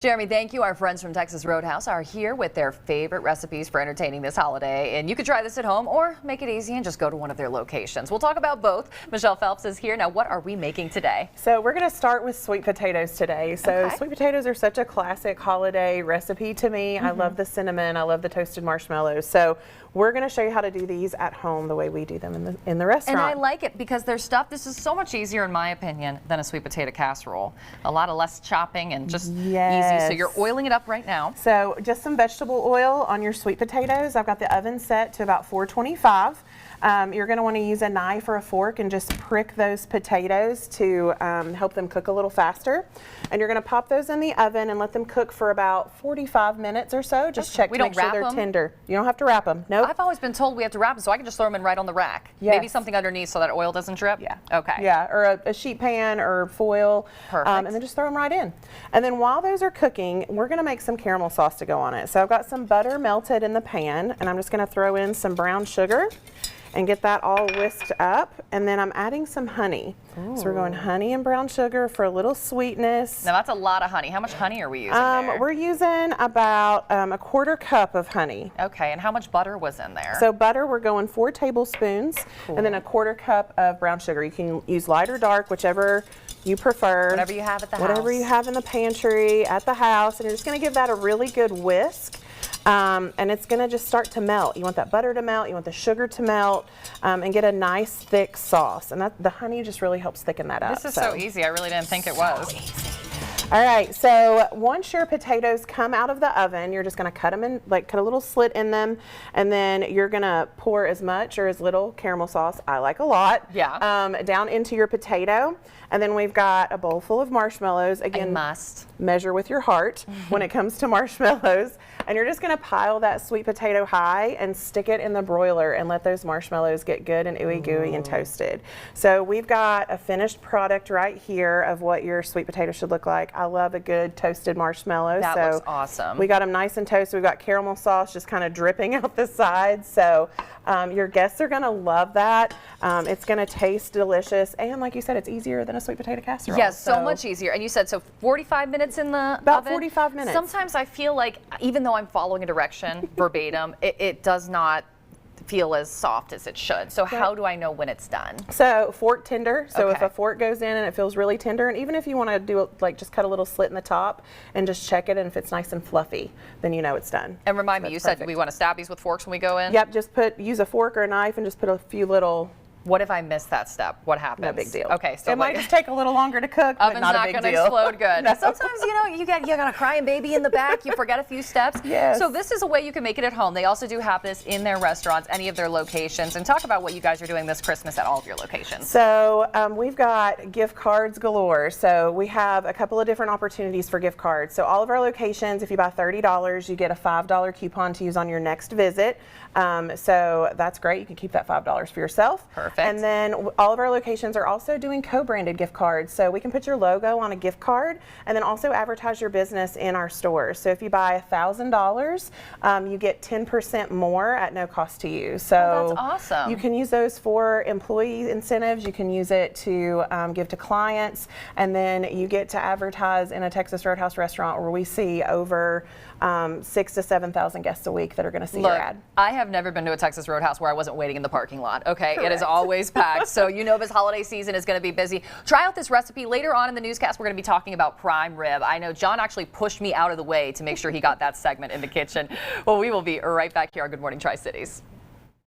Jeremy, thank you. Our friends from Texas Roadhouse are here with their favorite recipes for entertaining this holiday. And you can try this at home or make it easy and just go to one of their locations. We'll talk about both. Michelle Phelps is here. Now, what are we making today? So we're going to start with sweet potatoes today. So sweet potatoes are such a classic holiday recipe to me. I love the cinnamon. I love the toasted marshmallows. So we're going to show you how to do these at home the way we do them in the restaurant. And I like it because they're stuffed. This is so much easier, in my opinion, than a sweet potato casserole. A lot of less chopping and just easy. So you're oiling it up right now. So just some vegetable oil on your sweet potatoes. I've got the oven set to about 425. You're going to want to use a knife or a fork and just prick those potatoes to help them cook a little faster. And you're going to pop those in the oven and let them cook for about 45 minutes or so. Just check to make sure they're tender. You don't have to wrap them. Nope. I've always been told we have to wrap them, so I can just throw them in right on the rack. Yes. Maybe something underneath so that oil doesn't drip? Yeah. Okay. Yeah, or a sheet pan or foil. Perfect. And then just throw them right in. And then while those are cooking, we're going to make some caramel sauce to go on it. So I've got some butter melted in the pan, and I'm just going to throw in some brown sugar and get that all whisked up, and then I'm adding some honey. Ooh. So we're going honey and brown sugar for a little sweetness. Now that's a lot of honey. How much honey are we using there? We're using about a quarter cup of honey. Okay, and how much butter was in there? So butter, we're going 4 tablespoons, and then a quarter cup of brown sugar. You can use light or dark, whichever you prefer. Whatever you have at the house. Whatever you have in the pantry, at the house, and you're just gonna give that a really good whisk. And it's going to just start to melt. You want that butter to melt, you want the sugar to melt, and get a nice thick sauce. And the honey just really helps thicken that up. This is so easy. I really didn't think it was. All right, so once your potatoes come out of the oven, you're just going to cut them in, cut a little slit in them, and then you're going to pour as much or as little caramel sauce, I like a lot, down into your potato. And then we've got a bowl full of marshmallows. Again, measure with your heart when it comes to marshmallows. And you're just going to pile that sweet potato high and stick it in the broiler and let those marshmallows get good and ooey gooey and toasted. So we've got a finished product right here of what your sweet potato should look like. I love a good toasted marshmallow. That looks awesome. We got them nice and toasted. We've got caramel sauce just kind of dripping out the sides. So your guests are going to love that. It's going to taste delicious. And like you said, it's easier than a sweet potato casserole. Yes, so much easier. And you said, so 45 minutes in the oven? About 45 minutes. Sometimes I feel like, even though I'm following a direction verbatim, it does not feel as soft as it should. So how do I know when it's done? So fork tender. So if a fork goes in and it feels really tender, and even if you want to do just cut a little slit in the top and just check it, and if it's nice and fluffy, then you know it's done. And remind me, you said we want to stab these with forks when we go in? Yep, just use a fork or a knife and just put a few little. What if I miss that step? What happens? No big deal. Okay, so it might just take a little longer to cook, but not a big deal. Oven's not going to explode good. No. Sometimes, you got a crying baby in the back. You forget a few steps. Yes. So this is a way you can make it at home. They also do have this in their restaurants, any of their locations. And talk about what you guys are doing this Christmas at all of your locations. So we've got gift cards galore. So we have a couple of different opportunities for gift cards. So all of our locations, if you buy $30, you get a $5 coupon to use on your next visit. So that's great. You can keep that $5 for yourself. Perfect. And then all of our locations are also doing co-branded gift cards. So we can put your logo on a gift card and then also advertise your business in our stores. So if you buy $1,000, you get 10% more at no cost to you. So that's awesome. You can use those for employee incentives. You can use it to give to clients, and then you get to advertise in a Texas Roadhouse restaurant where we see over 6,000 to 7,000 guests a week that are going to see your ad. I have never been to a Texas Roadhouse where I wasn't waiting in the parking lot. Okay, correct. It is always packed. So this holiday season is going to be busy. Try out this recipe. Later on in the newscast, we're going to be talking about prime rib. I know John actually pushed me out of the way to make sure he got that segment in the kitchen. Well, we will be right back here on Good Morning Tri-Cities.